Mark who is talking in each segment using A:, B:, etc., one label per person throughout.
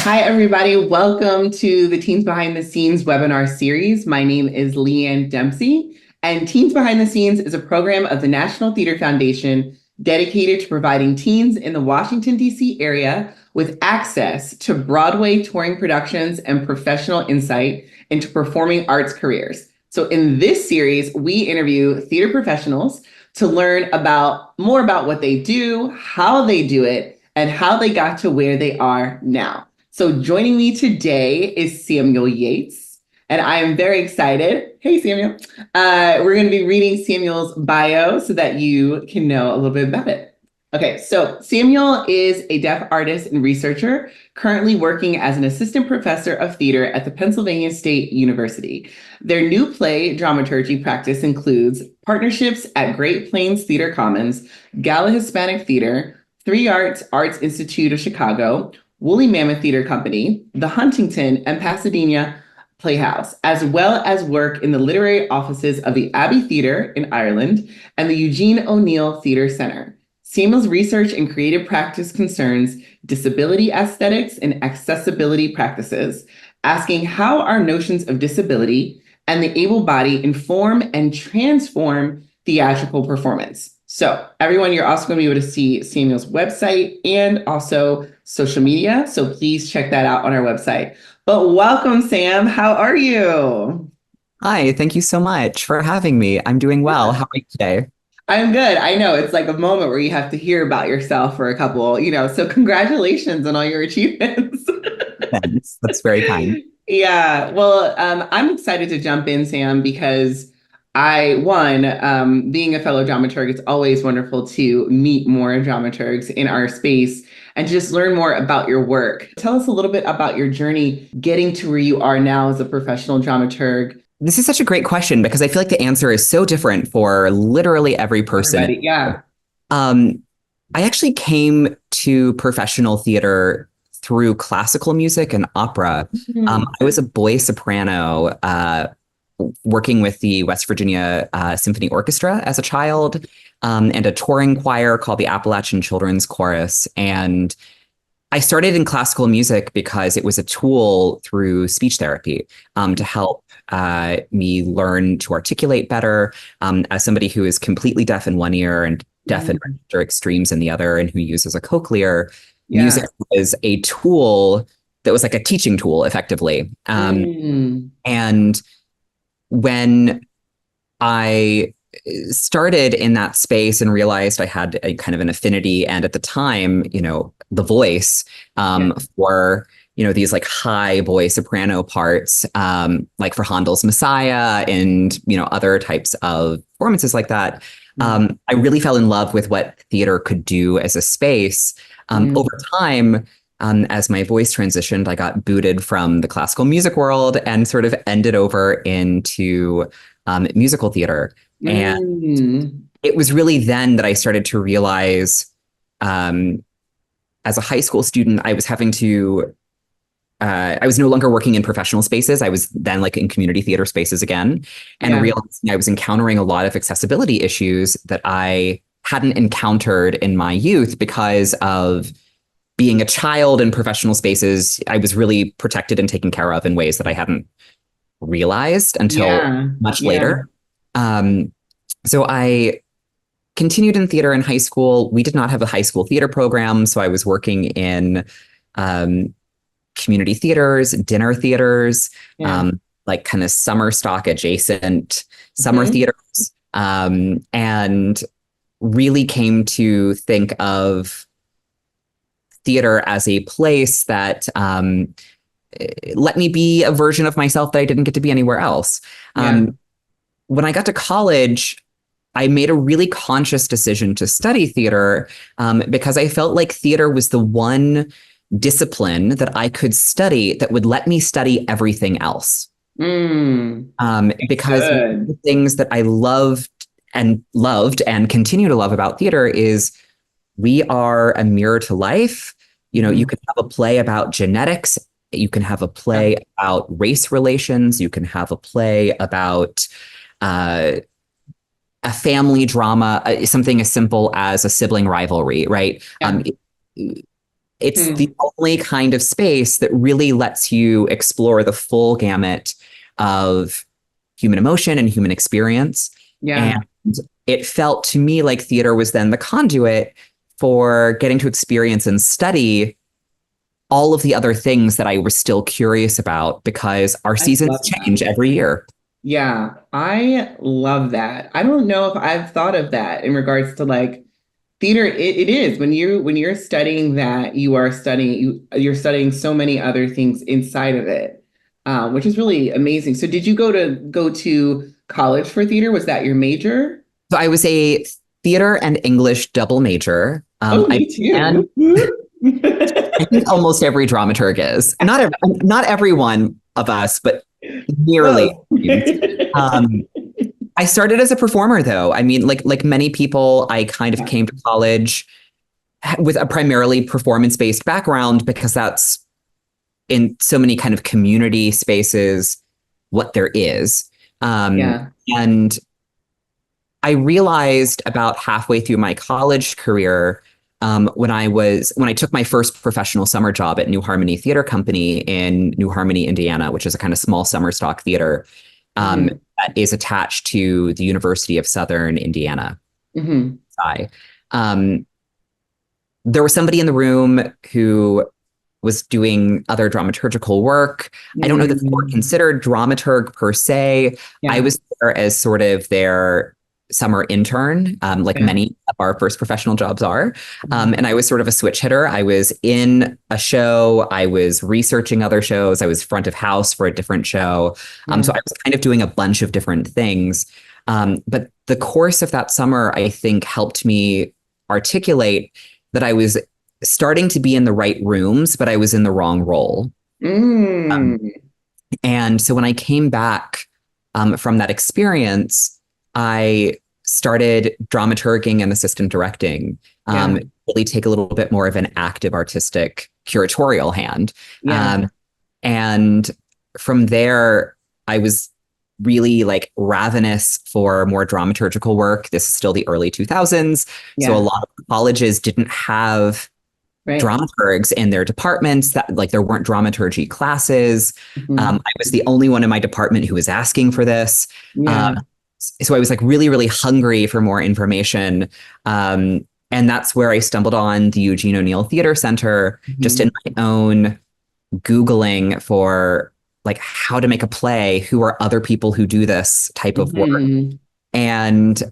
A: Hi, everybody. Welcome to the Teens Behind the Scenes webinar series. My name is Leanne Dempsey, and Teens Behind the Scenes is a program of the National Theater Foundation dedicated to providing teens in the Washington, D.C. area with access to Broadway touring productions and professional insight into performing arts careers. So in this series, we interview theater professionals to learn more about what they do, how they do it, and how they got to where they are now. So joining me today is Samuel Yates, and I am very excited. Hey, Samuel. We're going to be reading Samuel's bio so that you can know a little bit about it. Okay, so Samuel is a deaf artist and researcher, currently working as an assistant professor of theater at the Pennsylvania State University. Their new play dramaturgy practice includes partnerships at Great Plains Theater Commons, Gala Hispanic Theater, Three Arts Institute of Chicago, Woolly Mammoth Theater Company, the Huntington and Pasadena Playhouse, as well as work in the literary offices of the Abbey Theatre in Ireland and the Eugene O'Neill Theatre Center. Samuel's research and creative practice concerns disability aesthetics and accessibility practices, asking how our notions of disability and the able body inform and transform theatrical performance. So everyone, you're also going to be able to see Samuel's website and also social media. So please check that out on our website. But welcome, Sam. How are you?
B: Hi, thank you so much for having me. I'm doing well. How are you today?
A: I'm good. I know it's like a moment where you have to hear about yourself for a couple, so congratulations on all your achievements.
B: Thanks. That's very kind.
A: Yeah, well, I'm excited to jump in, Sam, because being a fellow dramaturg, it's always wonderful to meet more dramaturgs in our space and just learn more about your work. Tell us a little bit about your journey getting to where you are now as a professional dramaturg.
B: This is such a great question because I feel like the answer is so different for literally every person.
A: Everybody, yeah.
B: I actually came to professional theater through classical music and opera. I was a boy soprano working with the West Virginia Symphony Orchestra as a child, and a touring choir called the Appalachian Children's Chorus. And I started in classical music because it was a tool through speech therapy to help me learn to articulate better, as somebody who is completely deaf in one ear and deaf in register extremes in the other, and who uses a cochlear. Music was a tool that was like a teaching tool, effectively. And when I started in that space and realized I had a kind of an affinity and at the time, the voice for, these like high boy soprano parts, like for Handel's Messiah and, other types of performances like that. I really fell in love with what theater could do as a space. Over time, as my voice transitioned, I got booted from the classical music world and sort of ended over into musical theater. And it was really then that I started to realize, as a high school student, I was no longer working in professional spaces. I was then like in community theater spaces again, and realizing I was encountering a lot of accessibility issues that I hadn't encountered in my youth because of being a child in professional spaces. I was really protected and taken care of in ways that I hadn't realized until much later. So I continued in theater in high school. We did not have a high school theater program, so I was working in community theaters, dinner theaters, like kind of summer stock adjacent summer theaters, and really came to think of theater as a place that let me be a version of myself that I didn't get to be anywhere else. When I got to college, I made a really conscious decision to study theater because I felt like theater was the one discipline that I could study that would let me study everything else. Because one of the things that I loved and continue to love about theater is we are a mirror to life. You can have a play about genetics. You can have a play about race relations. You can have a play about a family drama, something as simple as a sibling rivalry, right? It's
A: Hmm.
B: the only kind of space that really lets you explore the full gamut of human emotion and human experience. And
A: Yeah.
B: it felt to me like theater was then the conduit for getting to experience and study all of the other things that I was still curious about because our
A: I
B: seasons
A: love that.
B: change every year.
A: Yeah, I love that. I don't know if I've thought of that in regards to like theater. It is when you're studying that you are studying you're studying so many other things inside of it, which is really amazing. So, did you go to college for theater? Was that your major?
B: So I was a theater and English double major.
A: Oh,
B: I
A: me too.
B: began, I think almost every dramaturg is. Not every one of us, but nearly.
A: Close.
B: Um, I started as a performer though. I mean, like many people, I kind of
A: Yeah.
B: came to college with a primarily performance-based background because that's in so many kind of community spaces what there is.
A: Yeah.
B: And I realized about halfway through my college career, when I took my first professional summer job at New Harmony Theater Company in New Harmony, Indiana, which is a kind of small summer stock theater
A: Hmm.
B: that is attached to the University of Southern Indiana.
A: Hmm.
B: I, um, there was somebody in the room who was doing other dramaturgical work. I don't know that they were
A: Hmm.
B: considered dramaturg per se. I
A: Yeah.
B: was there as sort of their summer intern, like
A: Yeah.
B: many of our first professional jobs are.
A: Mhm.
B: And I was sort of a switch hitter. I was in a show, I was researching other shows, I was front of house for a different show.
A: Yeah.
B: So I was kind of doing a bunch of different things. But the course of that summer, I think, helped me articulate that I was starting to be in the right rooms, but I was in the wrong role. Um,
A: Mm.
B: and so when I came back from that experience, I started dramaturging and assistant directing,
A: Yeah.
B: really take a little bit more of an active artistic curatorial hand.
A: Yeah.
B: Um, and from there, I was really like ravenous for more dramaturgical work. This is still the early 2000s. So a
A: Yeah.
B: lot of colleges didn't have
A: Right.
B: dramaturgs in their departments that like there weren't dramaturgy classes.
A: Hmm.
B: I was the only one in my department who was asking for this.
A: Yeah.
B: Um, so I was like really, really hungry for more information. And that's where I stumbled on the Eugene O'Neill Theater Center, just
A: Hmm.
B: in my own Googling for like how to make a play, who are other people who do this type of work.
A: Hmm.
B: And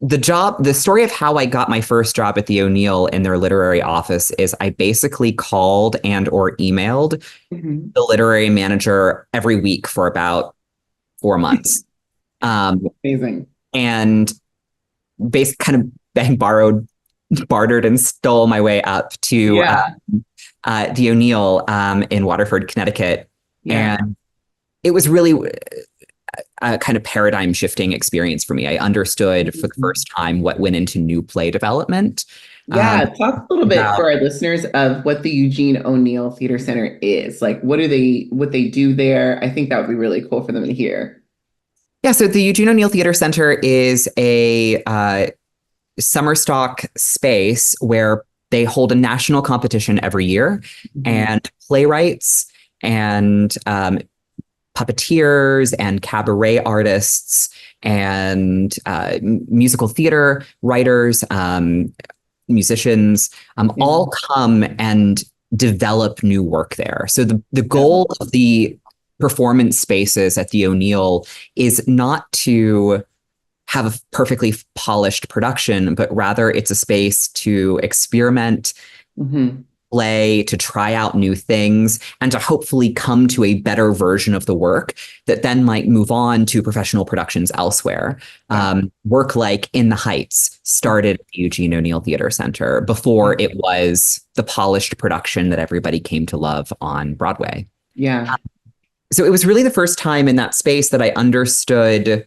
B: the story of how I got my first job at the O'Neill in their literary office is I basically called and or emailed
A: Hmm.
B: the literary manager every week for about 4 months. Um,
A: Amazing.
B: and basically kind of bartered and stole my way up to
A: Yeah.
B: the O'Neill in Waterford, Connecticut.
A: Yeah.
B: And it was really a kind of paradigm shifting experience for me. I understood for the
A: Mhm.
B: first time what went into new play development.
A: Yeah.
B: Um,
A: Talk a little bit
B: about
A: for our listeners of what the Eugene O'Neill Theater Center is. Like, what they do there? I think that would be really cool for them to hear.
B: yeah, so the Eugene O'Neill Theater Center is a summer stock space where they hold a national competition every year,
A: Hmm.
B: and playwrights and puppeteers and cabaret artists and musical theater writers, musicians,
A: Yeah.
B: all come and develop new work there. So the
A: Yeah.
B: goal of the performance spaces at the O'Neill is not to have a perfectly polished production, but rather it's a space to experiment,
A: Hmm.
B: play, to try out new things, and to hopefully come to a better version of the work that then might move on to professional productions elsewhere.
A: Yeah.
B: Work like In the Heights started at the Eugene O'Neill Theater Center before it was the polished production that everybody came to love on Broadway.
A: Yeah.
B: So it was really the first time in that space that I understood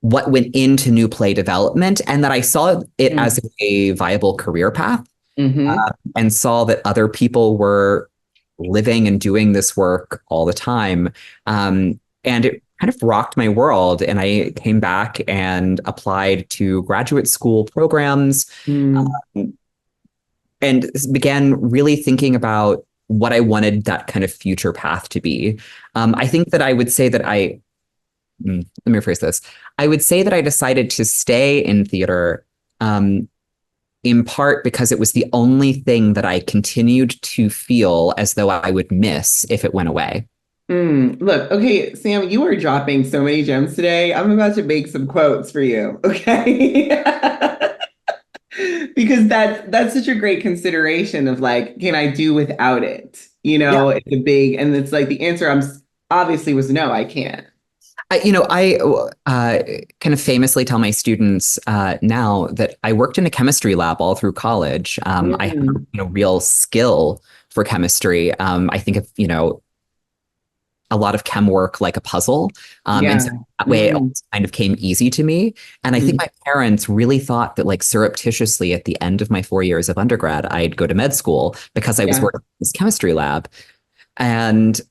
B: what went into new play development and that I saw it as a viable career path,
A: Mm-hmm.
B: and saw that other people were living and doing this work all the time. And kind of rocked my world. And I came back and applied to graduate school programs,
A: Mm.
B: and began really thinking about what I wanted that kind of future path to be. I think that I would say that let me rephrase this. I would say that I decided to stay in theater, in part because it was the only thing that I continued to feel as though I would miss if it went away.
A: Look, okay, Sam, you are dropping so many gems today. I'm about to make some quotes for you, okay? Because that's such a great consideration of like, can I do without it?
B: Yeah.
A: It's a big, and it's like the answer obviously was no, I can't.
B: I kind of famously tell my students now that I worked in a chemistry lab all through college. I have
A: Mm,
B: real skill for chemistry. I think of a lot of chem work like a puzzle, and
A: yeah.
B: so that way it
A: Mm,
B: always kind of came easy to me. And I think
A: mhm,
B: my parents really thought that like surreptitiously at the end of my 4 years of undergrad, I'd go to med school because I was
A: yeah.
B: working in this chemistry lab. And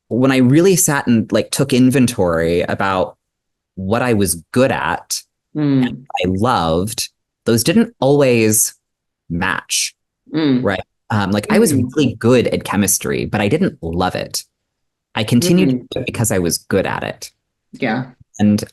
B: when I really sat and like took inventory about what I was good at and
A: Mm,
B: I loved, those didn't always match,
A: mm,
B: right? Like I was
A: mm,
B: really good at chemistry, but I didn't love it. I continued to
A: mm,
B: do it because I was good at it.
A: yeah.
B: And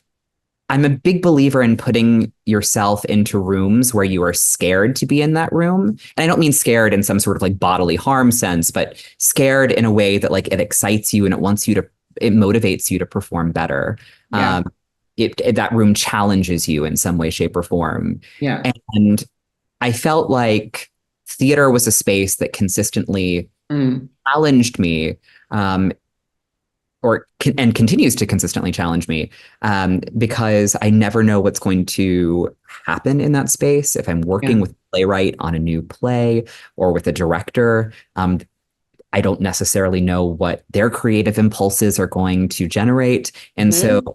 B: I'm a big believer in putting yourself into rooms where you are scared to be in that room. And I don't mean scared in some sort of like bodily harm sense, but scared in a way that like it excites you and it motivates you to perform better.
A: Yeah.
B: That room challenges you in some way, shape, or form.
A: Yeah.
B: And I felt like theater was a space that consistently
A: Mm,
B: challenged me, um, and continues to consistently challenge me, because I never know what's going to happen in that space. If I'm
A: yeah.
B: working with a playwright on a new play or with a director, I don't necessarily know what their creative impulses are going to generate. And so
A: Hmm.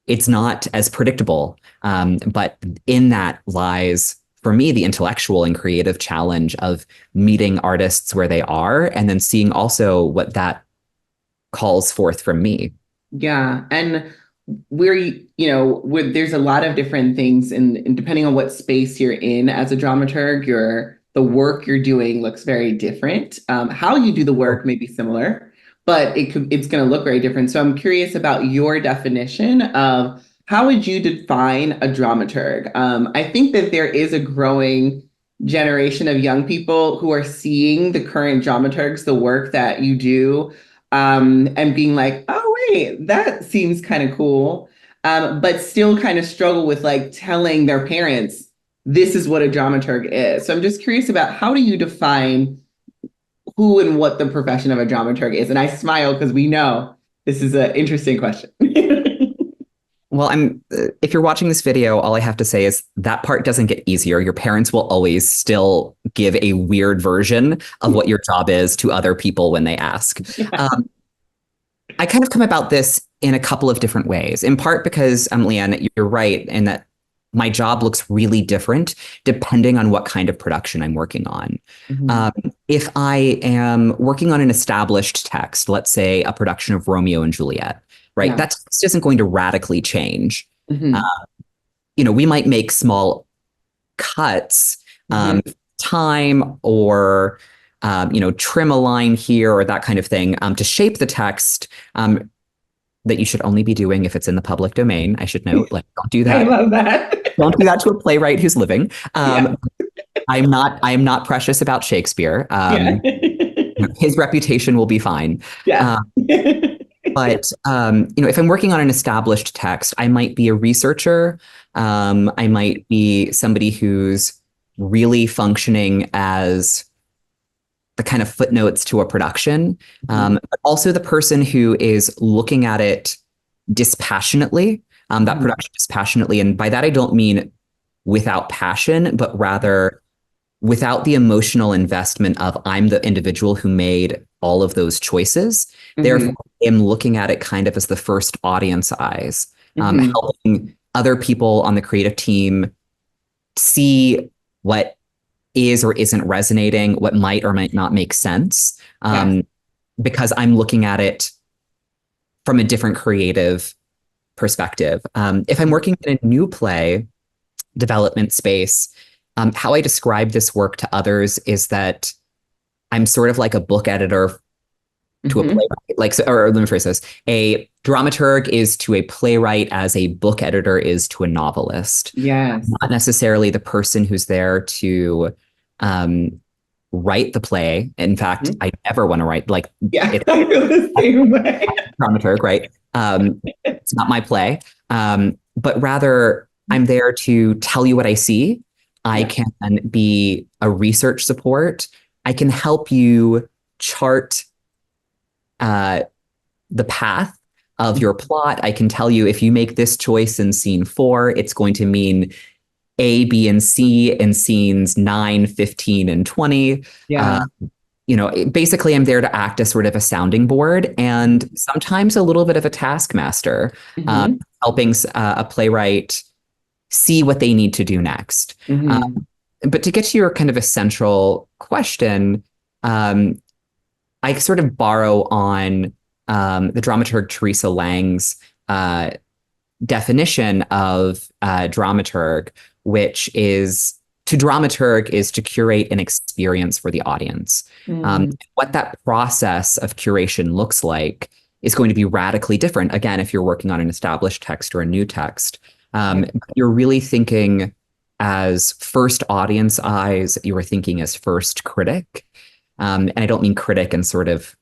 B: it's not as predictable. But in that lies, for me, the intellectual and creative challenge of meeting artists where they are and then seeing also what that calls forth from me.
A: Yeah. And there's a lot of different things, and depending on what space you're in as a dramaturg, the work you're doing looks very different. How you do the work may be similar, but it's going to look very different. So I'm curious about your definition of how would you define a dramaturg? I think that there is a growing generation of young people who are seeing the current dramaturgs, the work that you do, and being like, oh, wait, that seems kind of cool. But still kind of struggle with like telling their parents, this is what a dramaturg is. So I'm just curious about how do you define who and what the profession of a dramaturg is? And I smile because we know this is an interesting question.
B: Well, if you're watching this video, all I have to say is that part doesn't get easier. Your parents will always still give a weird version of what your job is to other people when they ask.
A: Yeah.
B: Um, I kind of come about this in a couple of different ways, in part because, Leanne, you're right in that my job looks really different depending on what kind of production I'm working on.
A: Mhm.
B: Um, if I am working on an established text, let's say a production of Romeo and Juliet, right,
A: Yeah.
B: that text isn't going to radically change. Uh,
A: Mhm.
B: we might make small cuts,
A: Mhm.
B: time or trim a line here or that kind of thing, to shape the text, that you should only be doing if it's in the public domain. I should note, like, don't do
A: I
B: that.
A: love that.
B: Don't do that to a playwright who's living.
A: Yeah.
B: I am not precious about Shakespeare.
A: Yeah.
B: His reputation will be fine.
A: Yeah.
B: Um, but if I'm working on an established text, I might be a researcher. I might be somebody who's really functioning as the kind of footnotes to a production,
A: Mhm.
B: but also the person who is looking at it dispassionately, that
A: Mhm.
B: production dispassionately. And by that, I don't mean without passion, but rather without the emotional investment of I'm the individual who made all of those choices. Therefore,
A: Mhm.
B: I'm looking at it kind of as the first audience eyes,
A: Mhm.
B: helping other people on the creative team see what is or isn't resonating, what might or might not make sense,
A: Yes.
B: because I'm looking at it from a different creative perspective. If I'm working in a new play development space, how I describe this work to others is that I'm sort of like a book editor to a playwright. Like, or let me phrase this: a dramaturg is to a playwright as a book editor is to a novelist.
A: Yes.
B: Not necessarily the person who's there to write the play. In fact, I never want to write like
A: I feel the same way.
B: Dramaturg, right? It's not my play, but rather I'm there to tell you what I see. I can be a research support. I can help you chart the path of your plot. I can tell you if you make this choice in scene 4, it's going to mean A, B, and C in scenes 9, 15, and 20.
A: Yeah.
B: Basically, I'm there to act as sort of a sounding board and sometimes a little bit of a taskmaster, helping a playwright see what they need to do next. But to get to your kind of essential question, I sort of borrow on the dramaturg Theresa Lang's definition of dramaturg, which is to dramaturg is to curate an experience for the audience. What that process of curation looks like is going to be radically different. Again, if you're working on an established text or a new text, you're really thinking as first audience eyes, you are thinking as first critic. And I don't mean critic in sort of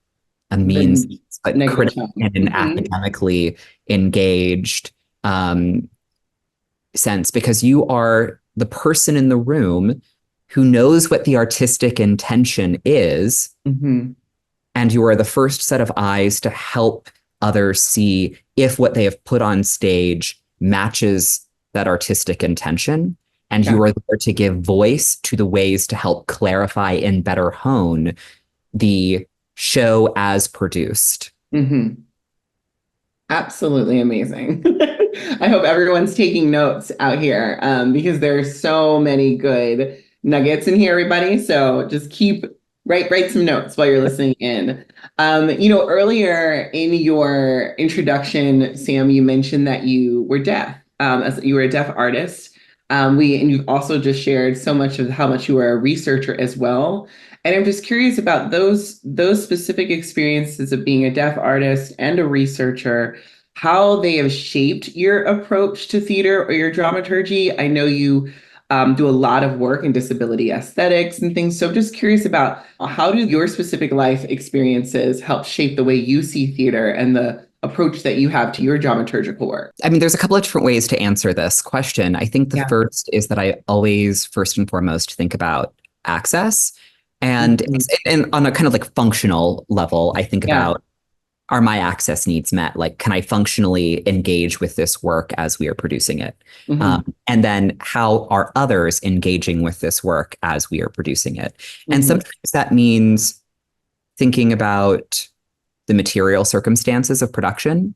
B: a means, but critic in an academically engaged sense, because you are the person in the room who knows what the artistic intention is, and you are the first set of eyes to help others see if what they have put on stage matches that artistic intention. And you are there to give voice to the ways to help clarify and better hone the show as produced.
A: Absolutely amazing. I hope everyone's taking notes out here, because there's so many good nuggets in here, everybody. So just write some notes while you're listening in. Earlier in your introduction, Sam, you mentioned that you were deaf, as you were a deaf artist. And you've also just shared so much of how much you are a researcher as well. And I'm just curious about those specific experiences of being a deaf artist and a researcher, how they have shaped your approach to theater or your dramaturgy. I know you do a lot of work in disability aesthetics and things. So I'm just curious about how do your specific life experiences help shape the way you see theater and the approach that you have to your dramaturgical work? I
B: mean, there's a couple of different ways to answer this question. I think the first is that I always, first and foremost, think about access. And on a kind of like functional level, I think about, are my access needs met? Like, can I functionally engage with this work as we are producing it? And then how are others engaging with this work as we are producing it? And sometimes that means thinking about the material circumstances of production,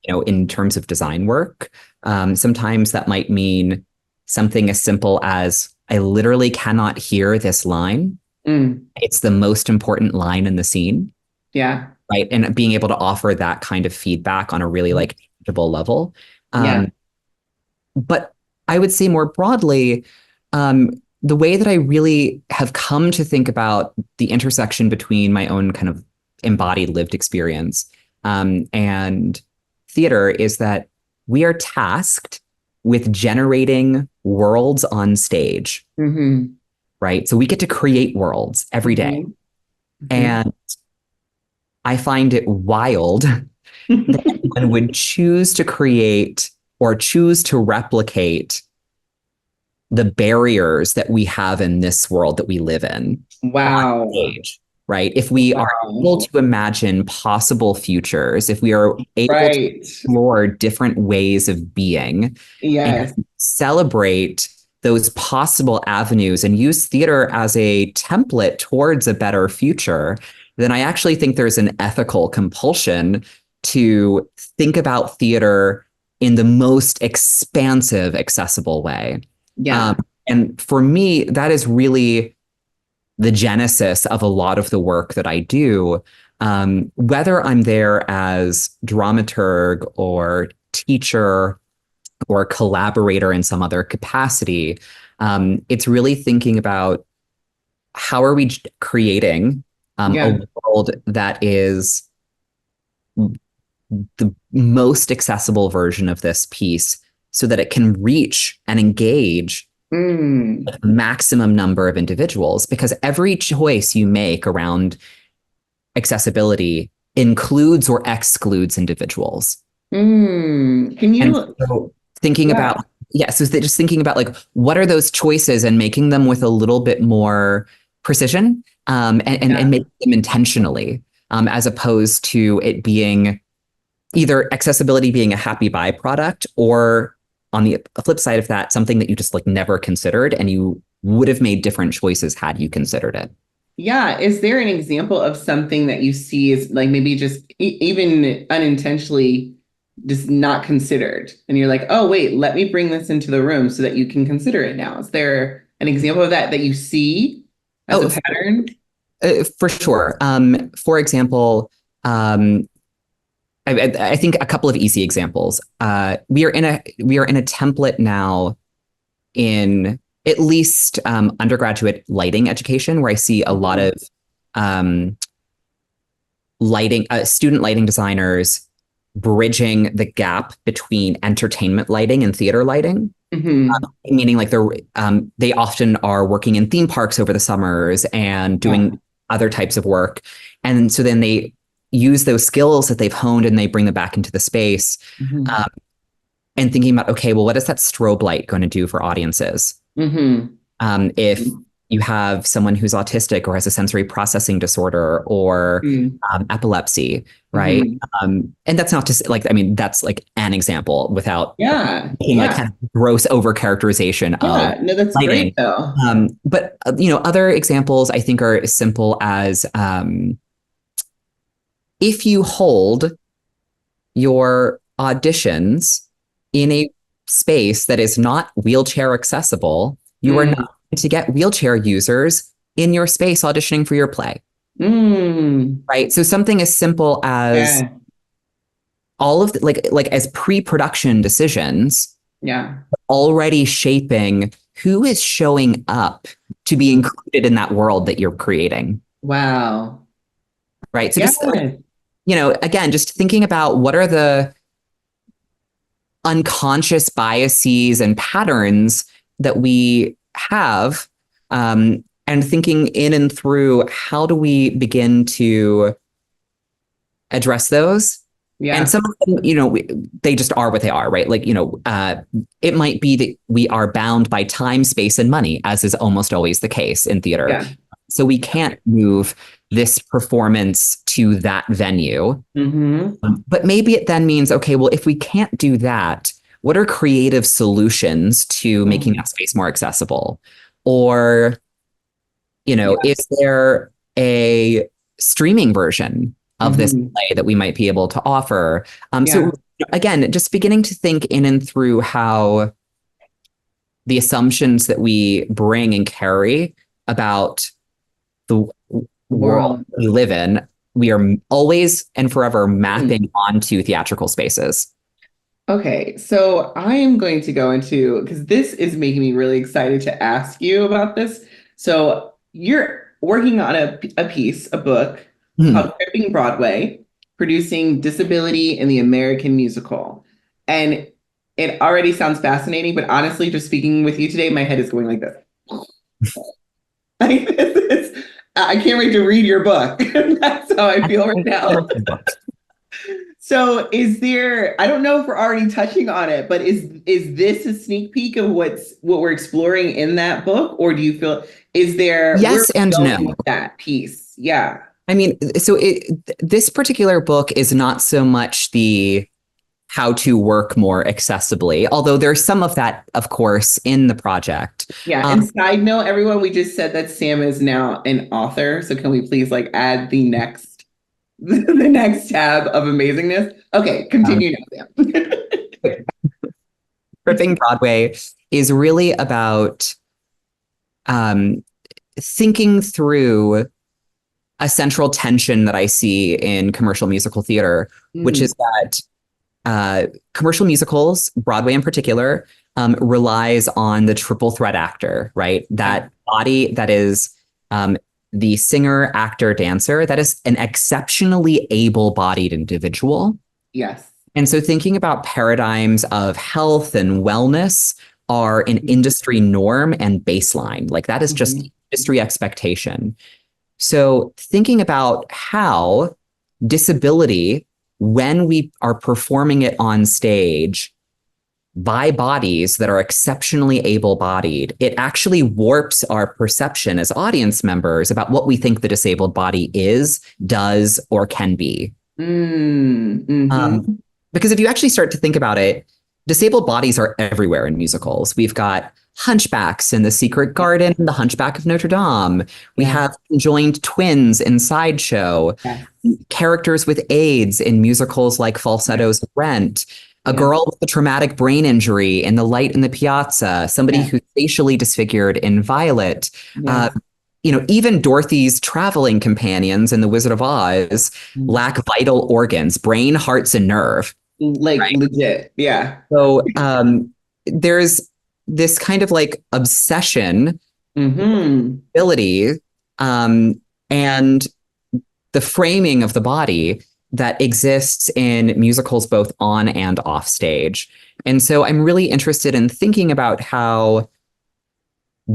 B: in terms of design work. Sometimes that might mean something as simple as, I literally cannot hear this line. It's the most important line in the scene. Right. And being able to offer that kind of feedback on a really like tangible level. But I would say more broadly, the way that I really have come to think about the intersection between my own kind of embodied lived experience and theater is that we are tasked with generating worlds on stage, right? So we get to create worlds every day. And I find it wild that one would choose to create or choose to replicate the barriers that we have in this world that we live in. On stage. Right? If we are able to imagine possible futures, if we are able to explore different ways of being, and celebrate those possible avenues and use theater as a template towards a better future, then I actually think there's an ethical compulsion to think about theater in the most expansive, accessible way. And for me, that is really the genesis of a lot of the work that I do. Whether I'm there as dramaturg or teacher or collaborator in some other capacity, it's really thinking about how are we creating
A: Yeah.
B: a world that is the most accessible version of this piece so that it can reach and engage
A: Mm.
B: a maximum number of individuals, because every choice you make around accessibility includes or excludes individuals.
A: Mm. Can
B: And
A: you,
B: so thinking
A: yeah,
B: about, yeah, so just thinking about like, what are those choices and making them with a little bit more precision, and
A: yeah,
B: making them intentionally, as opposed to it being either accessibility being a happy byproduct, or on the flip side of that, something that you just like never considered and you would have made different choices had you considered it.
A: yeah. Is there an example of something that you see is like maybe just even unintentionally just not considered? And you're like, oh, wait, let me bring this into the room so that you can consider it now. Is there an example of that that you see as a
B: Oh,
A: pattern?
B: for sure. For example, I think a couple of easy examples. We are in a template now in at least undergraduate lighting education, where I see a lot of um, lighting student lighting designers bridging the gap between entertainment lighting and theater lighting.
A: Mm-hmm.
B: Meaning like they often are working in theme parks over the summers and
A: Yeah.
B: doing other types of work, and so then they use those skills that they've honed and they bring them back into the space,
A: Mm-hmm.
B: um, and thinking about, okay, well, what is that strobe light going to do for audiences?
A: Mm-hmm.
B: If you have someone who's autistic or has a sensory processing disorder or epilepsy, right?
A: Mm-hmm.
B: And that's not to say, like, I mean, that's like an example without
A: Yeah.
B: making like
A: Yeah.
B: kind of gross over characterization of
A: Yeah. No, that's great
B: lighting.
A: though.
B: But other examples I think are as simple as if you hold your auditions in a space that is not wheelchair accessible, you are not
A: Mm.
B: going to get wheelchair users in your space auditioning for your play,
A: Mm.
B: right? So something as simple as
A: Yeah.
B: all of the, like as pre-production decisions
A: Yeah.
B: already shaping who is showing up to be
A: Mm.
B: included in that world that you're creating,
A: Wow.
B: right? So
A: Yeah.
B: just like, again, just thinking about what are the unconscious biases and patterns that we have, and thinking in and through how do we begin to address those. And
A: Yeah.
B: some of them, they just are what they are, right? Like, it might be that we are bound by time, space, and money, as is almost always the case in theater.
A: Yeah.
B: So we can't move this performance to that venue.
A: Mm-hmm.
B: But maybe it then means, okay, well, if we can't do that, what are creative solutions to making that space more accessible? Or,
A: Yeah.
B: is there a streaming version of this
A: Mm-hmm.
B: play that we might be able to offer?
A: Yeah.
B: So again, just beginning to think in and through how the assumptions that we bring and carry about the world
A: World.
B: we live in, we are always and forever
A: Mm.
B: mapping onto theatrical spaces.
A: Okay, so I am going to go into because this is making me really excited to ask you about this. So you're working on a piece, a book
B: Hmm.
A: called Cripping Broadway, producing disability in the American musical. And it already sounds fascinating, but honestly, just speaking with you today, my head is going like this. Like I can't wait to read your book. That's how I feel right now. So is there, I don't know if we're already touching on it, but is this a sneak peek of what we're exploring in that book? Or do you feel, is there, where are
B: Yes and
A: we going
B: no.
A: with that piece? Yeah.
B: I mean, so this particular book is not so much the how to work more accessibly, although there's some of that, of course, in the project.
A: Yeah. And side note, everyone, we just said that Sam is now an author. So can we please like add the next the next tab of amazingness? Okay, continue now, Sam.
B: Cripping Broadway is really about thinking through a central tension that I see in commercial musical theater, which is that commercial musicals, Broadway in particular, relies on the triple threat actor, right? That body that is the singer, actor, dancer, that is an exceptionally able-bodied individual.
A: Yes.
B: And so thinking about paradigms of health and wellness are an industry norm and baseline. Like that is just industry expectation. So thinking about how disability, when we are performing it on stage by bodies that are exceptionally able-bodied, it actually warps our perception as audience members about what we think the disabled body is, does, or can be. Because if you actually start to think about it, disabled bodies are everywhere in musicals. We've got hunchbacks in The Secret Garden, The Hunchback of Notre Dame. We have conjoined twins in Sideshow, characters with AIDS in musicals like Falsetto's Rent, a girl with a traumatic brain injury in The Light in the Piazza, somebody who's facially disfigured in Violet. Even Dorothy's traveling companions in The Wizard of Oz lack vital organs, brain, hearts, and nerve.
A: Legit. Yeah.
B: So there's this kind of like obsession, ability, and the framing of the body that exists in musicals both on and off stage. And so I'm really interested in thinking about how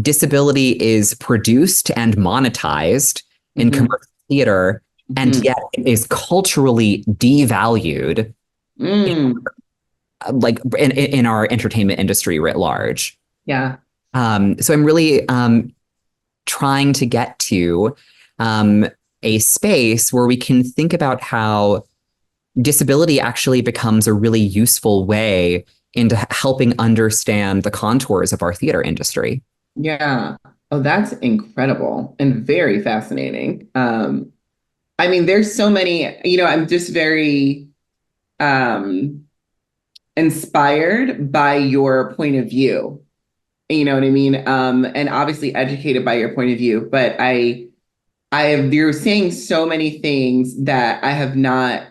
B: disability is produced and monetized in commercial theater, and yet it is culturally devalued in our entertainment industry writ large.
A: Yeah.
B: So I'm really trying to get to a space where we can think about how disability actually becomes a really useful way into helping understand the contours of our theater industry.
A: Yeah. Oh, that's incredible and very fascinating. I mean, there's so many, I'm just very inspired by your point of view. You know what I mean? And obviously educated by your point of view. But you're saying so many things that I have not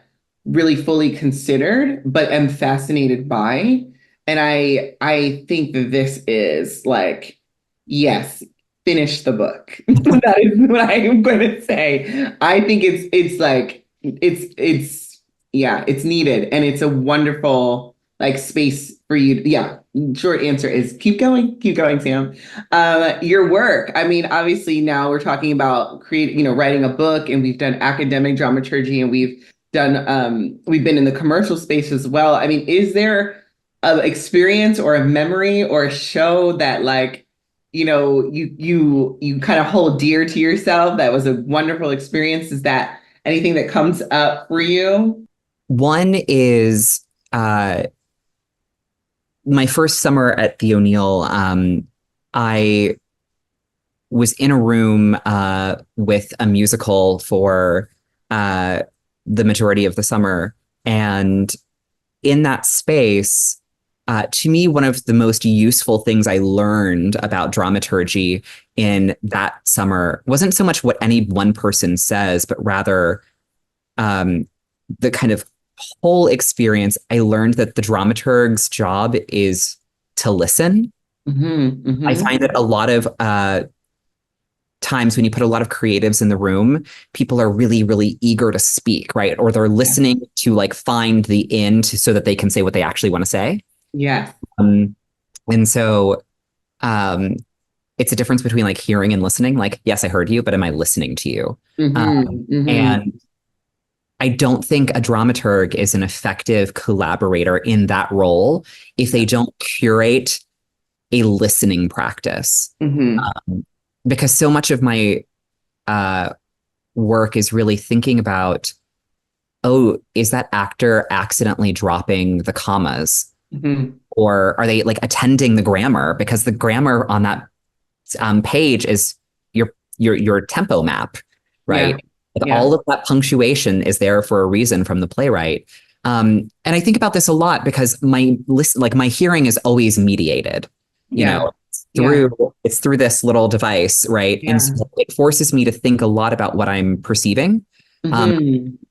A: really fully considered, but am fascinated by. And I think that this is like, yes, finish the book. That is what I am going to say. I think it's needed, and it's a wonderful like space for you. Yeah. Short answer is keep going, Sam. Your work. I mean, obviously now we're talking about writing a book, and we've done academic dramaturgy, and we've been in the commercial space as well. I mean, is there an experience or a memory or a show that like, you kind of hold dear to yourself that was a wonderful experience? Is that anything that comes up for you?
B: One is my first summer at the O'Neill. I was in a room with a musical for the majority of the summer. And in that space, to me, one of the most useful things I learned about dramaturgy in that summer wasn't so much what any one person says, but rather the kind of whole experience. I learned that the dramaturg's job is to listen. I find that a lot of times when you put a lot of creatives in the room, people are really, really eager to speak, right? Or they're listening to like find the end so that they can say what they actually want to say.
A: Yeah.
B: And so it's a difference between like hearing and listening. Like, yes, I heard you, but am I listening to you? And I don't think a dramaturg is an effective collaborator in that role if they don't curate a listening practice. Because so much of my work is really thinking about, is that actor accidentally dropping the commas? Or are they like attending the grammar? Because the grammar on that page is your tempo map, right? All of that punctuation is there for a reason from the playwright. And I think about this a lot because my hearing is always mediated. You know,
A: Yeah.
B: it's through this little device, right? And
A: Yeah.
B: so it forces me to think a lot about what I'm perceiving. Um,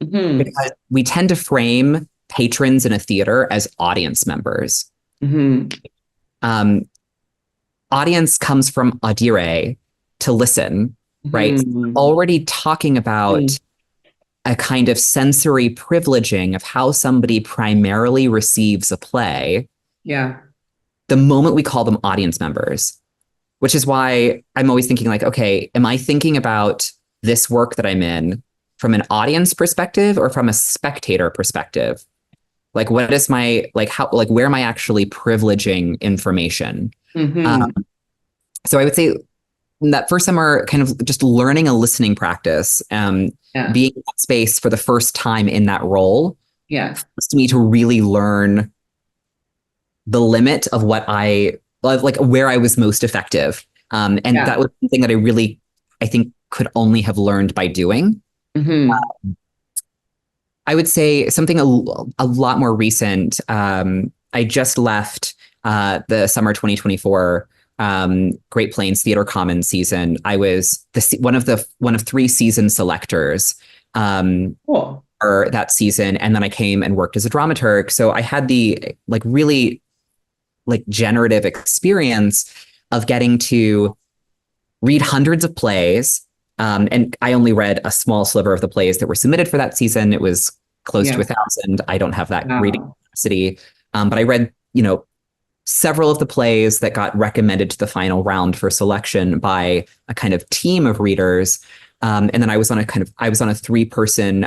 A: Hmm. Hmm.
B: because we tend to frame patrons in a theater as audience members.
A: Hmm.
B: Um, audience comes from audire, to listen, right?
A: Hmm.
B: Already talking about a kind of sensory privileging of how somebody primarily receives a play
A: Yeah.
B: the moment we call them audience members, which is why I'm always thinking like, okay, am I thinking about this work that I'm in from an audience perspective or from a spectator perspective? Like, what is my, like, how, like, where am I actually privileging information?
A: Hmm.
B: Um, so I would say that first summer, kind of just learning a listening practice,
A: Yeah.
B: being in that space for the first time in that role,
A: Yeah.
B: forced me to really learn the limit of what like where I was most effective. And
A: Yeah.
B: that was something that I think, could only have learned by doing.
A: Hmm.
B: I would say something a lot more recent. I just left the summer 2024 Great Plains Theater Commons season. I was one of three season selectors
A: Cool.
B: for that season, and then I came and worked as a dramaturg. So I had the like really like generative experience of getting to read hundreds of plays. And I only read a small sliver of the plays that were submitted for that season. It was close to
A: Yeah.
B: 1,000. I don't have that reading
A: Wow.
B: capacity. But I read, several of the plays that got recommended to the final round for selection by a kind of team of readers. And then I was on a 3-person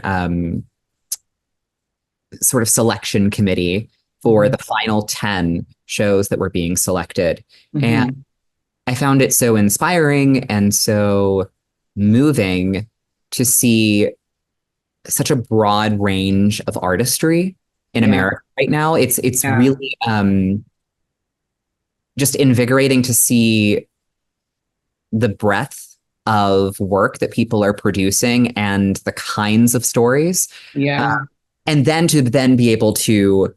B: sort of selection committee for
A: Hmm.
B: the final 10 shows that were being selected. And
A: Hmm.
B: I found it so inspiring and so moving to see such a broad range of artistry in
A: Yeah.
B: America right now. It's
A: Yeah.
B: really just invigorating to see the breadth of work that people are producing and the kinds of stories. Uh,
A: Yeah.
B: and then to then be able to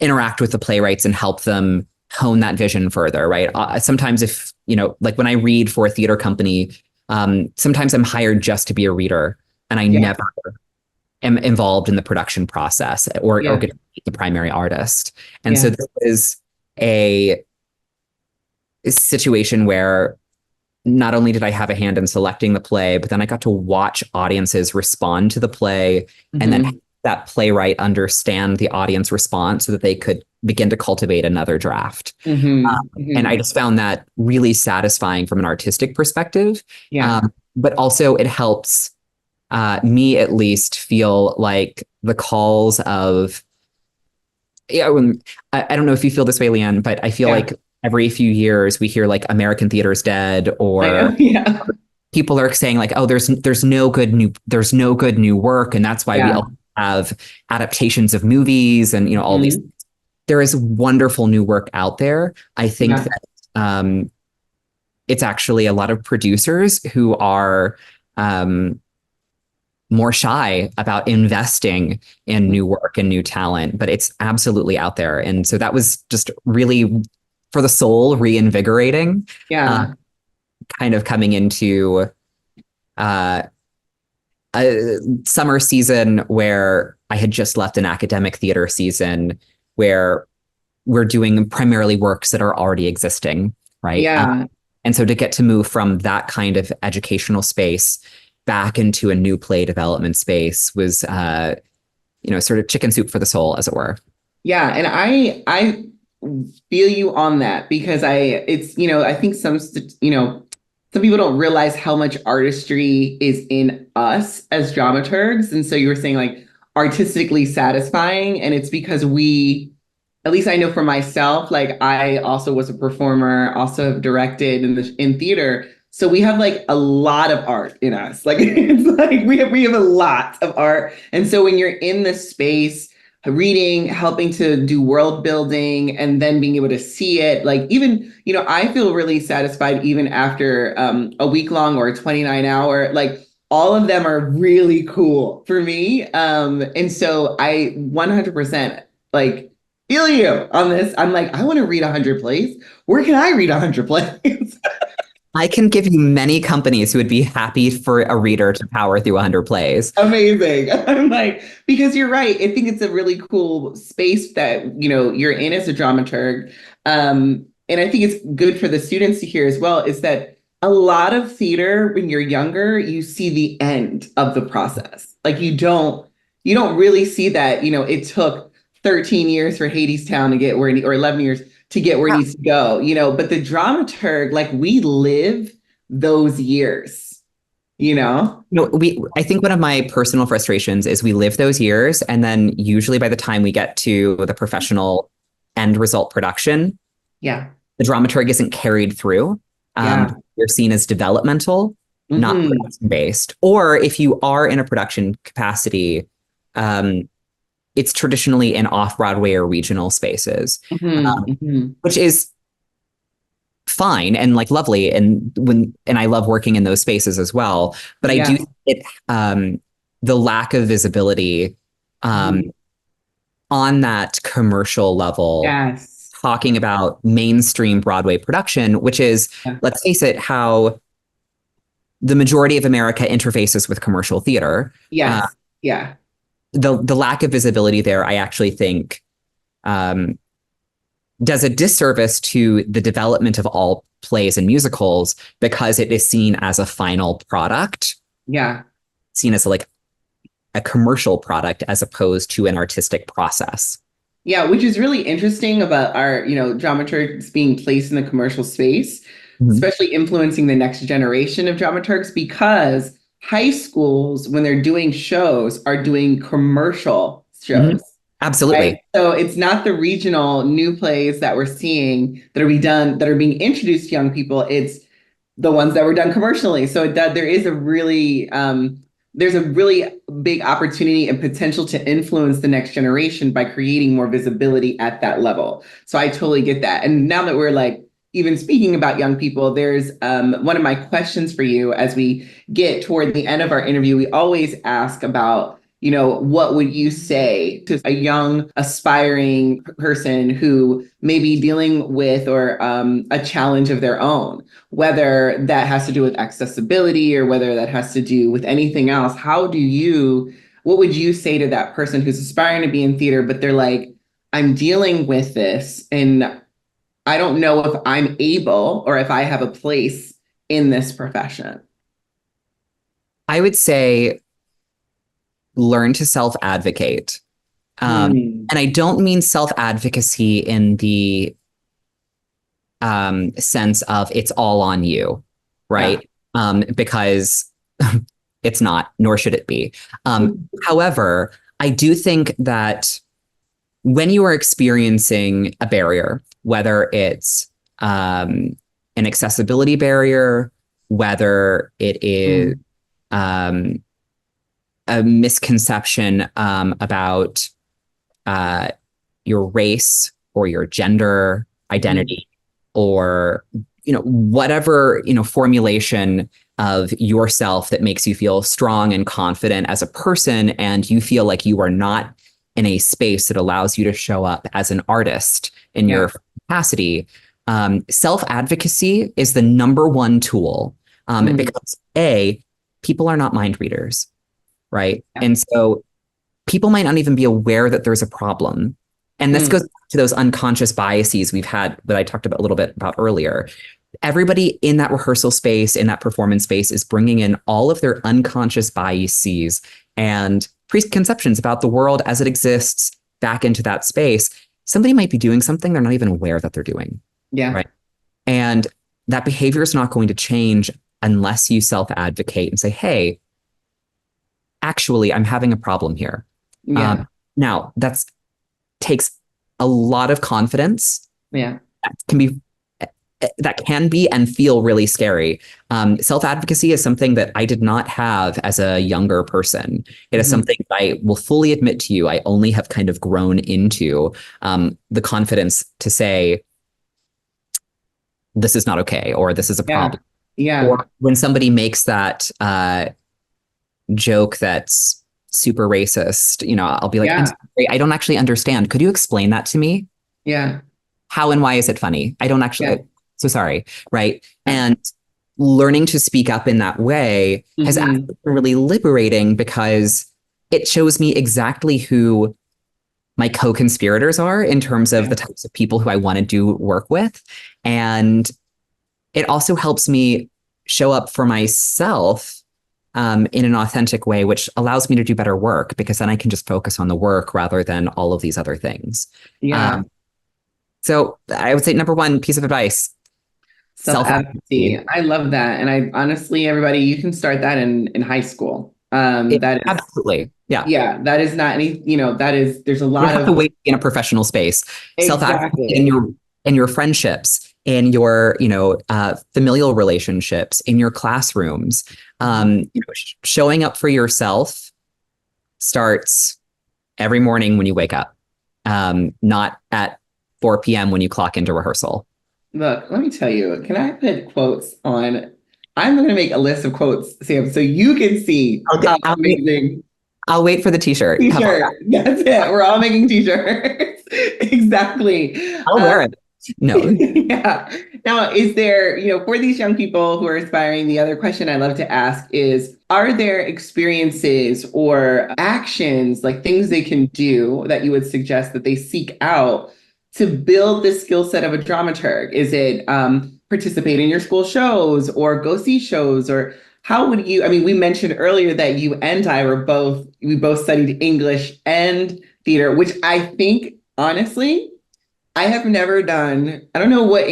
B: interact with the playwrights and help them hone that vision further, right? Sometimes if, like when I read for a theater company, sometimes I'm hired just to be a reader and I
A: Yeah.
B: never am involved in the production process or
A: Yeah.
B: get to be the primary artist. And so
A: Yeah.
B: this is a situation where not only did I have a hand in selecting the play, but then I got to watch audiences respond to the play and then
A: Hmm.
B: that playwright understand the audience response so that they could begin to cultivate another draft.
A: Hmm.
B: And I
A: Hmm.
B: just found that really satisfying from an artistic perspective.
A: Yeah.
B: But also, it helps me at least feel like the calls of, yeah, I don't know if you feel this way, Leanne, but I feel
A: Yeah.
B: like every few years we hear like American theater is dead,
A: I
B: or
A: know. Yeah.
B: people are saying like, oh, there's no good new work, and that's why we
A: Yeah.
B: all have adaptations of movies and all these.
A: Hmm.
B: There is wonderful new work out there. I think
A: Yeah.
B: that it's actually a lot of producers who are more shy about investing in new work and new talent, but it's absolutely out there. And so that was just really for the soul reinvigorating, uh,
A: Yeah.
B: kind of coming into uh, a summer season where I had just left an academic theater season where we're doing primarily works that are already existing, right?
A: Yeah.
B: And so to get to move from that kind of educational space back into a new play development space was, sort of chicken soup for the soul, as it were.
A: Yeah, and I feel you on that because it's I think some people don't realize how much artistry is in us as dramaturgs, and so you were saying like artistically satisfying, and it's because at least I know for myself, like I also was a performer, also have directed in theater. So we have like a lot of art in us. Like it's like we have a lot of art. And so when you're in the space reading, helping to do world building, and then being able to see it, like even, I feel really satisfied even after a week long or a 29-hour, like all of them are really cool for me. And so I 100% like feel you on this. I'm like, I want to read 100 plays. Where can I read 100 plays?
B: I can give you many companies who would be happy for a reader to power through 100 plays.
A: Amazing. I'm like, because you're right. I think it's a really cool space that, you're in as a dramaturg. And I think it's good for the students to hear as well, is that a lot of theater when you're younger, you see the end of the process. Like you don't really see that, it took 13 years for Hadestown to get where or 11 years to get where it needs to go, but the dramaturg, like we live those years, you know?
B: I think one of my personal frustrations is we live those years, and then usually by the time we get to the professional end result production,
A: Yeah.
B: the dramaturg isn't carried through.
A: Yeah.
B: You're seen as developmental, not
A: Mhm.
B: production based. Or if you are in a production capacity, it's traditionally in off-Broadway or regional spaces,
A: Mhm. Mhm.
B: which is fine and like lovely, and I love working in those spaces as well. But I
A: Yeah.
B: do it the lack of visibility
A: Mhm.
B: on that commercial level,
A: Yes.
B: talking about mainstream Broadway production, which is,
A: Yeah.
B: let's face it, how the majority of America interfaces with commercial theater.
A: Yes. Yeah.
B: The lack of visibility there, I actually think, um, does a disservice to the development of all plays and musicals because it is seen as a final product,
A: Yeah.
B: seen as like a commercial product as opposed to an artistic process.
A: Yeah, which is really interesting about our, dramaturgs being placed in the commercial space,
B: Mhm.
A: especially influencing the next generation of dramaturgs, because high schools, when they're doing shows, are doing commercial
B: Mhm.
A: shows. Right.
B: Absolutely.
A: So it's not the regional new plays that we're seeing that are being introduced to young people. It's the ones that were done commercially. So that there's a really big opportunity and potential to influence the next generation by creating more visibility at that level. So I totally get that. And now that we're like even speaking about young people, there's one of my questions for you as we get toward the end of our interview. We always ask about, what would you say to a young aspiring person who may be dealing with or a challenge of their own, whether that has to do with accessibility or whether that has to do with anything else. What would you say to that person who's aspiring to be in theater, but they're like, I'm dealing with this and I don't know if I'm able or if I have a place in this profession?
B: I would say learn to self advocate.
A: Hmm.
B: And I don't mean self advocacy in the sense of it's all on you,
A: Yeah.
B: right? Because it's not, nor should it be. However, I do think that when you are experiencing a barrier, whether it's an accessibility barrier, whether it is
A: Mm.
B: um, a misconception about uh, your race or your gender
A: Mhm.
B: identity, or whatever formulation of yourself that makes you feel strong and confident as a person, and you feel like you are not in a space that allows you to show up as an artist in
A: Yeah.
B: your capacity. Self-advocacy is the number one tool,
A: Mm.
B: because people are not mind readers, right?
A: Yeah.
B: And so people might not even be aware that there's a problem. And this
A: Mm.
B: goes back to those unconscious biases we've had that I talked about a little bit about earlier. Everybody in that rehearsal space, in that performance space, is bringing in all of their unconscious biases and preconceptions about the world as it exists back into that space. Somebody might be doing something they're not even aware that they're doing,
A: Yeah.
B: right? And that behavior is not going to change unless you self-advocate and say, hey, actually, I'm having a problem here.
A: Yeah.
B: Now, that takes a lot of confidence.
A: Yeah.
B: Can be that can be and feel really scary. Self-advocacy is something that I did not have as a younger person. It is
A: Mhm.
B: something that I will fully admit to you, I only have kind of grown into the confidence to say, this is not okay, or this is a
A: Yeah.
B: problem.
A: Yeah.
B: Or when somebody makes that joke that's super racist, I'll be like, I'm
A: Yeah.
B: sorry, I don't actually understand. Could you explain that to me?
A: Yeah.
B: How and why is it funny? I don't
A: Yeah.
B: actually, so sorry. Right.
A: Yeah.
B: And learning to speak up in that way has
A: Mm-hmm.
B: actually been really liberating because it shows me exactly who my co-conspirators are in terms of
A: Yeah.
B: the types of people who I want to do work with. And it also helps me show up for myself in an authentic way, which allows me to do better work because then I can just focus on the work rather than all of these other things.
A: Yeah.
B: So I would say number one piece of advice,
A: Self-advocacy.
B: self-advocacy.
A: I love that. And I honestly, everybody, you can start that in high school. That is,
B: Absolutely. Yeah.
A: yeah, that is not any, that is, there's a
B: You don't
A: lot
B: have to
A: of,
B: wait in a professional space. Self-advocacy
A: exactly.
B: in your friendships, in your familial relationships, in your classrooms. Showing up for yourself starts every morning when you wake up, not at 4 p.m. when you clock into rehearsal.
A: Look, let me tell you, can I put quotes on? I'm going to make a list of quotes, Sam, so you can see how amazing.
B: I'll wait for the t-shirt. How about that?
A: T-shirt. That's it. We're all making t-shirts. Exactly.
B: I'll wear it. No.
A: Yeah. Now, is there, for these young people who are aspiring, the other question I love to ask is, are there experiences or actions, like things they can do that you would suggest that they seek out to build the skill set of a dramaturg? Is it participate in your school shows or go see shows, or how would you, I mean, we mentioned earlier that you and I we both studied English and theater, which I think, honestly, I have never done, I don't know what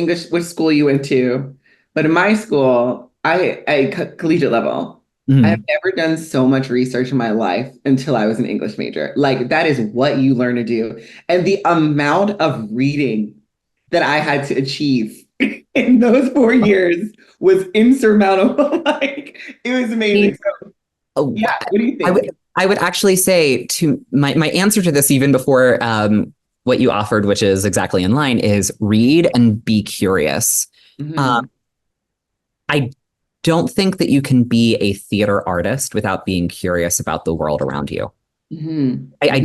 A: school you went to, but in my school, collegiate level, I have
B: Mhm.
A: never done so much research in my life until I was an English major. Like, that is what you learn to do. And the amount of reading that I had to achieve in those 4 years was insurmountable. Like, it was amazing. So,
B: Oh,
A: yeah, what do you think?
B: I would actually say to my answer to this, even before what you offered, which is exactly in line, is read and be curious.
A: Mhm.
B: I don't think that you can be a theater artist without being curious about the world around you.
A: Mhm.
B: I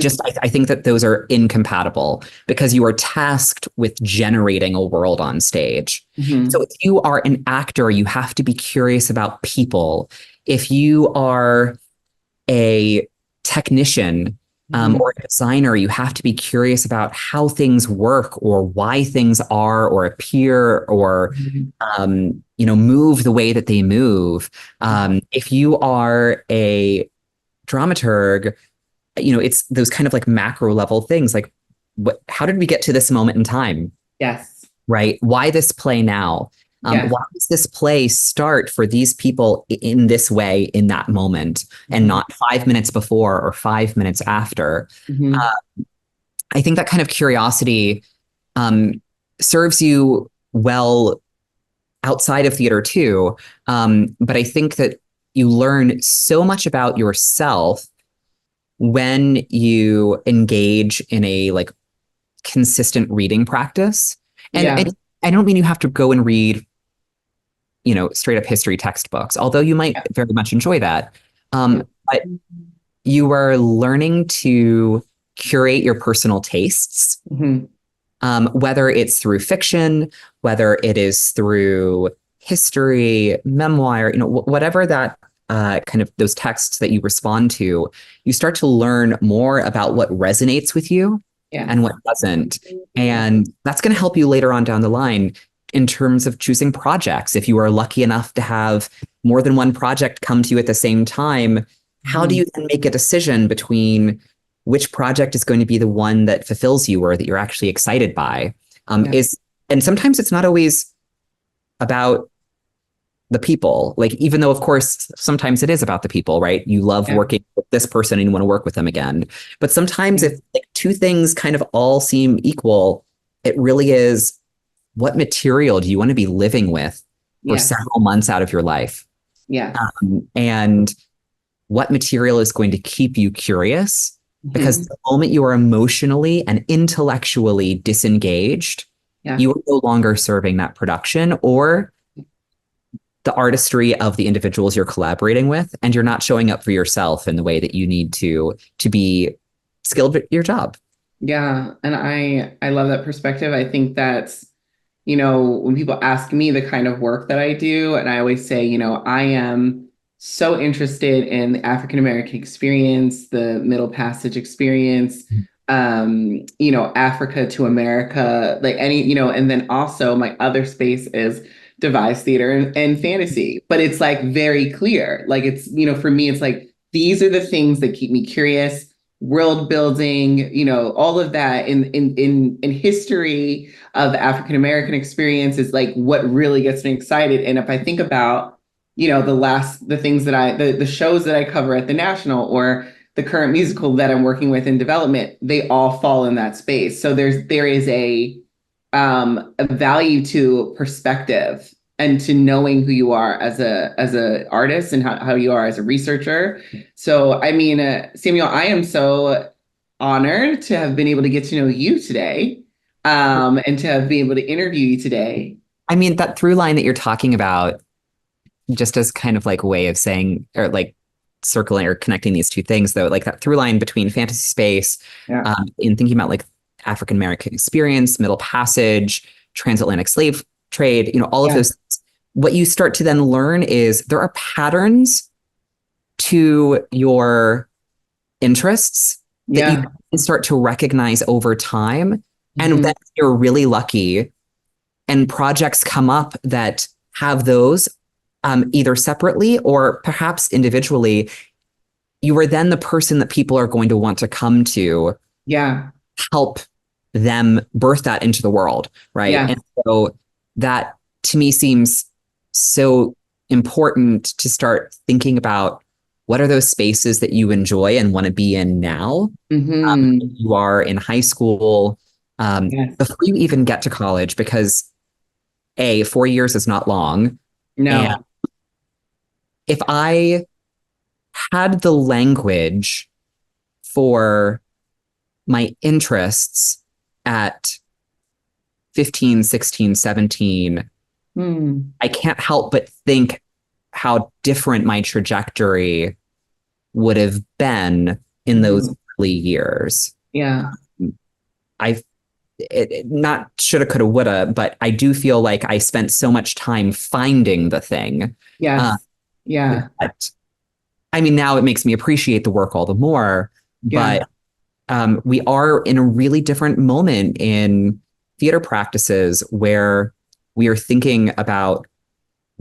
B: think that those are incompatible because you are tasked with generating a world on stage. So
A: Mhm.
B: if you are an actor, you have to be curious about people. If you are a technician
A: Mhm.
B: or a designer, you have to be curious about how things work or why things are or appear or
A: Mhm.
B: move the way that they move. If you are a dramaturg, it's those kind of like macro level things like how did we get to this moment in time?
A: Yes.
B: Right? Why this play now?
A: Yes.
B: Why does this play start for these people in this way in that moment and
A: Mhm.
B: not 5 minutes before or 5 minutes after?
A: Mhm.
B: I think that kind of curiosity um, serves you well outside of theater too. But I think that you learn so much about yourself when you engage in a like consistent reading practice.
A: Yeah.
B: And I don't mean you have to go and read, straight up history textbooks, although you might
A: Yeah.
B: very much enjoy that.
A: Yeah.
B: But you are learning to curate your personal tastes,
A: Mhm.
B: whether it's through fiction, whether it is through history, memoir, whatever that kind of those texts that you respond to, you start to learn more about what resonates with you and
A: Yes.
B: what doesn't. And that's going to help you later on down the line in terms of choosing projects. If you are lucky enough to have more than one project come to you at the same time, how do
A: Mhm.
B: you then make a decision between which project is going to be the one that fulfills you or that you're actually excited by?
A: Yeah.
B: Is and sometimes it's not always about the people. Like, even though, of course, sometimes it is about the people, right? You love
A: Yeah.
B: working with this person and you want to work with them again. But sometimes,
A: Yeah.
B: if like two things kind of all seem equal, it really is what material do you want to be living with for
A: Yes.
B: several months out of your life?
A: Yes.
B: And what material is going to keep you curious? Because
A: Mhm.
B: the moment you are emotionally and intellectually disengaged,
A: Yeah.
B: you are no longer serving that production or the artistry of the individuals you're collaborating with, and you're not showing up for yourself in the way that you need to be skilled at your job.
A: Yeah, and I love that perspective. I think that's, when people ask me the kind of work that I do, and I always say, I am so interested in the African American experience, the Middle Passage experience, Africa to America, like and then also my other space is devised theater and fantasy. But it's like very clear. Like it's, for me, it's like these are the things that keep me curious. World building, all of that in history of the African American experience is like what really gets me excited. And if I think about, the things that the shows that I cover at the National or the current musical that I'm working with in development, they all fall in that space. So there is a value to perspective and to knowing who you are as a artist and how you are as a researcher. So, I mean, Samuel, I am so honored to have been able to get to know you today, and to have been able to interview you today.
B: I mean, that through line that you're talking about, just as kind of like a way of saying, or like circling or connecting these two things, though, like that through line between fantasy space, in thinking about like African American experience, Middle Passage, transatlantic slave trade, all of those things. What you start to then learn is there are patterns to your interests that you can start to recognize over time. And then you're really lucky and projects come up that have those either separately or perhaps individually. You are then the person that people are going to want to come to help them birth that into the world, right? And so that to me seems so important to start thinking about what are those spaces that you enjoy and want to be in now. You are in high school, before you even get to college, because 4 years is not long.
A: No.
B: And if I had the language for my interests at 15, 16, 17, I can't help but think how different my trajectory would have been in those early years.
A: Yeah.
B: Not shoulda, coulda, woulda, but I do feel like I spent so much time finding the thing.
A: Yes.
B: But, I mean, now it makes me appreciate the work all the more, but we are in a really different moment in theater practices where we are thinking about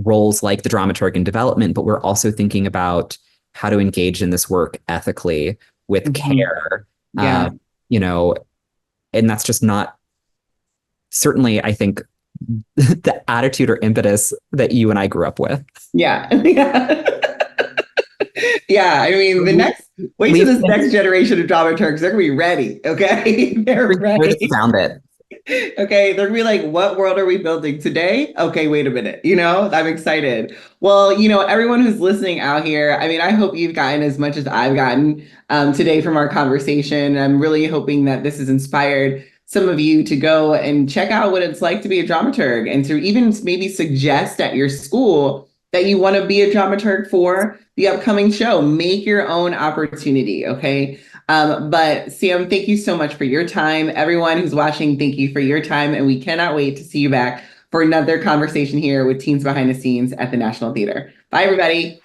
B: roles like the dramaturg in development, but we're also thinking about how to engage in this work ethically with care. And that's just not, certainly, I think, the attitude or impetus that you and I grew up with.
A: Yeah. I mean, wait till this next generation of dramaturgs, they're gonna be ready. Okay. They're ready.
B: Found it.
A: Okay, they're gonna be like, what world are we building today? Okay, wait a minute. I'm excited. Well, everyone who's listening out here, I mean, I hope you've gotten as much as I've gotten today from our conversation. I'm really hoping that this has inspired some of you to go and check out what it's like to be a dramaturg and to even maybe suggest at your school that you want to be a dramaturg for the upcoming show. Make your own opportunity, okay? But Sam, thank you so much for your time. Everyone who's watching, thank you for your time. And we cannot wait to see you back for another conversation here with Teens Behind the Scenes at the National Theater. Bye, everybody.